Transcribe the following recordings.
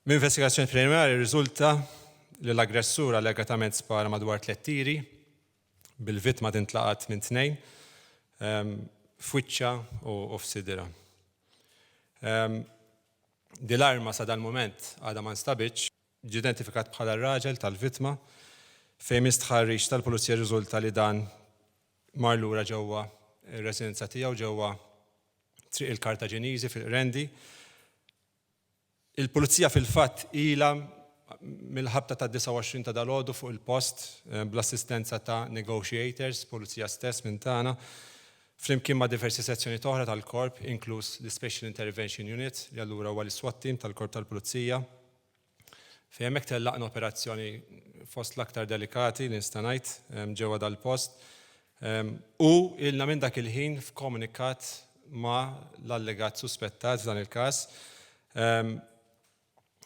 Min-investigazzjoni preliminari riżulta li l-aggressur allegatament spara madwar 3 tieri bil-vittma tintlaqat minn tnejn f'wiċċha u f'sidra. Din l-arma sa dal-mument għadha ma nstabitx, ġie identifikat bħala r-raġel tal-vittma fejn mistħarriġ tal-pulizija riżulta li dan mar lura ġewwa ir-residenza tiegħu ġewwa triq il-Kartaġiniżi fil-Qrendi. Il-pulizija fil-fatt ilha mill-ħabta ta' 29 ta' dalgħodu fuq il-post bl-assistenza ta' negotiators, pulizija stess minn tagħna, flimkien ma' diversi sezzjoni oħra tal-korp, inkluż l-Special Intervention Unit, li allura huwa l-SWAT team tal-korp tal-pulizija. Fejn hemmhekk tellaqna operazzjoni fost l-aktar delikati li nista' ngħid ġewwa dal-post. U ilna minn dak il-ħin f'komunikat ma' l-allegat suspettat f'dan il-każ.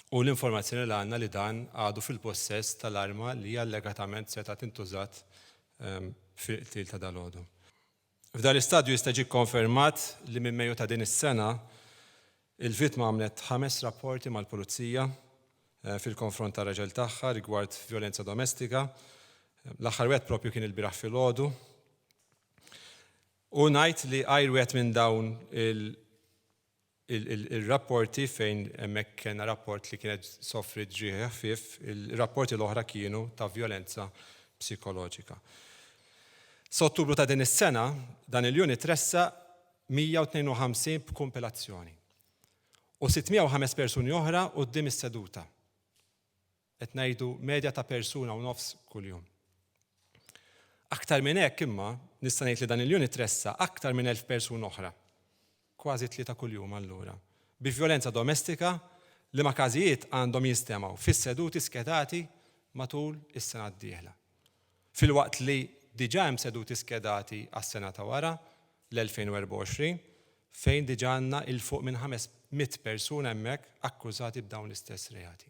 U l-informazzjoni li għandna li dan għadu fil-possess tal-arma li allegatament seta' tintużat fil-qtil ta' dalgħodu. F'dan l-istadju jista' jiġi konfermat li minn Mejju ta' din is-sena il-vittma għamlet 5 rapporti mal-pulizija fil-konfront ta' raġel tagħha rigward vjolenza domestika. L-aħħar wieħed propju kien il-bieraħ filgħodu. U ngħid li għajr wieħed minn dawn il-rapporti fejn hemmhekk kien rapport li kienet soffri ġrieħ ħfief, il-rapporti l-oħra kienu ta' vjolenza psikoloġika. S'Ottubru ta' din is-sena dan il-unit tressa 152 b'kumpilazzjoni u 605 persuni oħra quddiem is-seduta. Qed ngħidu medja ta' persuna u nofs kuljum. Aktar minn hekk imma nista' ngħid li dan il-unit tressa aktar minn 1000 persuna oħra. Kważi 3 kuljum allura. Bi vjolenza domestika li ma' każijiet għandhom jinstemaw fis-seduti skedati matul is-sena d-dieħla. Filwaqt li diġà hemm seduti skedati għas-sena ta' wara l-2024 fejn diġà għandna il fuq minn 500 persuna hemmhekk akkużati b'dawn l-istess reati.